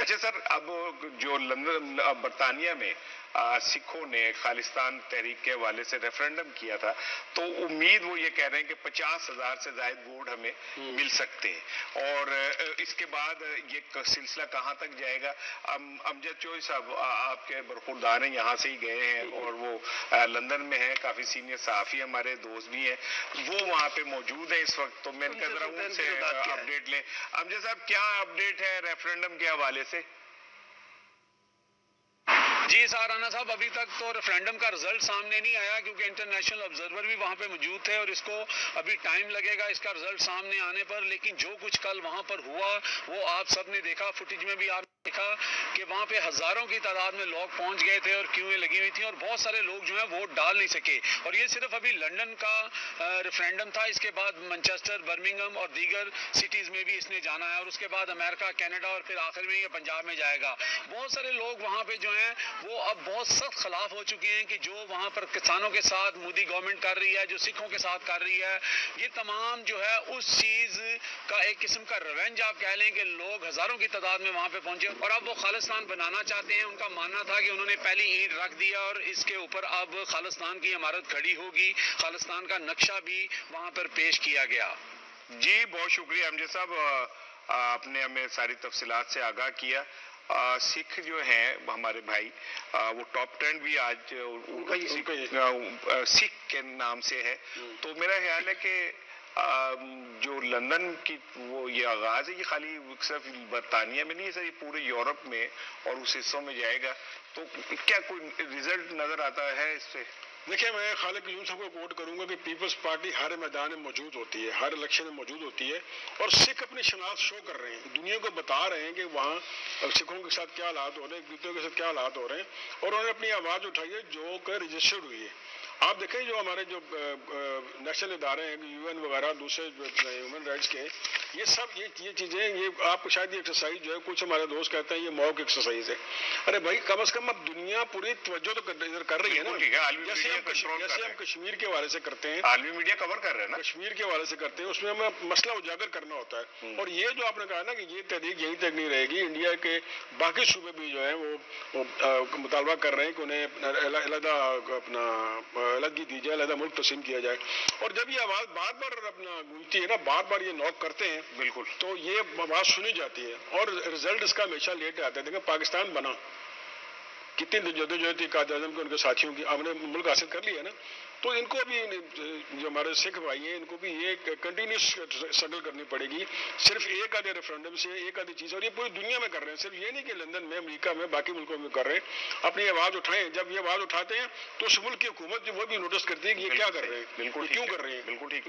अच्छा सर, अब जो लंदन बरतानिया में सिखों ने खालिस्तान तहरीक के हवाले से रेफरेंडम किया था, तो उम्मीद वो ये कह रहे हैं कि 50,000 से ज्यादा वोट हमें मिल सकते हैं। और इसके बाद ये सिलसिला कहाँ तक जाएगा? अमजद चौधरी साहब आपके बरखुरदार हैं, यहाँ से ही गए हैं और वो लंदन में है, काफी सीनियर सहाफी हमारे दोस्त भी हैं, वो वहाँ पे मौजूद है इस वक्त। तो मैंने कहा जरा उनसे अपडेट लें। अमजद साहब, क्या अपडेट है रेफरेंडम के हवाले से? जी सहाराना साहब, अभी तक तो रेफरेंडम का रिजल्ट सामने नहीं आया, क्योंकि इंटरनेशनल ऑब्जर्वर भी वहां पे मौजूद थे और इसको अभी टाइम लगेगा इसका रिजल्ट सामने आने पर। लेकिन जो कुछ कल वहां पर हुआ वो आप सबने देखा, फुटेज में भी आपने देखा कि वहां पे हजारों की तादाद में लोग पहुंच गए थे और क्यूएं लगी हुई थी और बहुत सारे लोग जो है वोट डाल नहीं सके। और ये सिर्फ अभी लंदन का रेफरेंडम था, इसके बाद मैनचेस्टर, बर्मिंघम और दीगर सिटीज में भी इसने जाना है और उसके बाद अमेरिका, कनाडा और फिर आखिर में ये पंजाब में जाएगा। बहुत सारे लोग वहां पे जो है वो अब बहुत सख्त खिलाफ हो चुके हैं कि जो वहां पर किसानों के साथ मोदी गवर्नमेंट कर रही है, जो सिखों के साथ कर रही है, ये तमाम जो है उस चीज का एक किस्म का रिवेंज आप कह लें कि लोग हजारों की तादाद में वहां पे पहुंचे और अब वो खालिस्तान बनाना चाहते हैं। उनका मानना था कि उन्होंने पहली ईंट रख दिया और इसके ऊपर अब खालिस्तान की इमारत खड़ी होगी, खालिस्तान का नक्शा भी वहां पर पेश किया गया। जी बहुत शुक्रिया अमजद साहब, आपने हमें सारी तफसीलात से आगाह किया। सिख जो हैं हमारे भाई, वो टॉप 10 भी आज सिख के नाम से है। तो मेरा ख्याल है कि जो लंदन की वो ये आगाज है, ये खाली सिर्फ बरतानिया में नहीं है सर, ये पूरे यूरोप में और उस हिस्सों में जाएगा। तो क्या कोई रिजल्ट नजर आता है इससे? देखिए, मैं खालिद यूं सबको कोट करूंगा कि पीपल्स पार्टी हर मैदान में मौजूद होती है, हर इलेक्शन में मौजूद होती है और सिख अपनी शनाख्त शो कर रहे हैं, दुनिया को बता रहे हैं कि वहाँ सिखों के साथ क्या हालात हो रहे हैं, दूसरों के साथ क्या हालात हो रहे हैं और उन्होंने अपनी आवाज़ उठाई है जो कि रजिस्टर्ड हुई है। आप देखें जो हमारे जो नेशनल इदारे हैं, यूएन वगैरह, दूसरे ह्यूमन राइट्स के, ये सब ये चीज़ें, ये आप शायद ये एक्सरसाइज जो है, कुछ हमारे दोस्त कहते हैं ये मॉक एक्सरसाइज है। अरे भाई, कम से कम अब दुनिया पूरी तवज्जो तो इधर कर रही है ना, जैसे हम कश्मीर के हवाले से करते हैं, आलमी मीडिया कवर कर रहे हैं ना, कश्मीर के हवाले से करते हैं, उसमें हमें मसला उजागर करना होता है। और ये जो आपने कहा ना कि ये तहरीक यहीं तक नहीं रहेगी, इंडिया के बाकी सूबे भी जो है वो मुतालबा कर रहे हैं कि उन्हें अलहदा अपना अलग दी जाए, अलग मुल्क तस्लीम किया जाए। और जब ये आवाज बार बार अपना गूंजती है ना, बार बार ये नॉक करते हैं, बिल्कुल, तो ये आवाज सुनी जाती है और रिजल्ट इसका हमेशा लेट आता है। देखिए पाकिस्तान बना, कितनी जदोजहद थी कायद आज़म के, उनके साथियों की, हमने मुल्क हासिल कर लिया ना। तो इनको भी, जो हमारे सिख भाई हैं, इनको भी ये कंटिन्यूस स्ट्रगल करनी पड़ेगी, सिर्फ एक आधे रेफरेंडम से, एक आधी चीज़। और ये पूरी दुनिया में कर रहे हैं, सिर्फ ये नहीं कि लंदन में, अमेरिका में, बाकी मुल्कों में कर रहे हैं। अपनी आवाज़ उठाएं, जब ये आवाज़ उठाते हैं तो उस मुल्क की हुकूमत जो वो भी नोटिस करती है कि ये क्या कर रहे हैं, क्यों कर रहे हैं। बिल्कुल ठीक।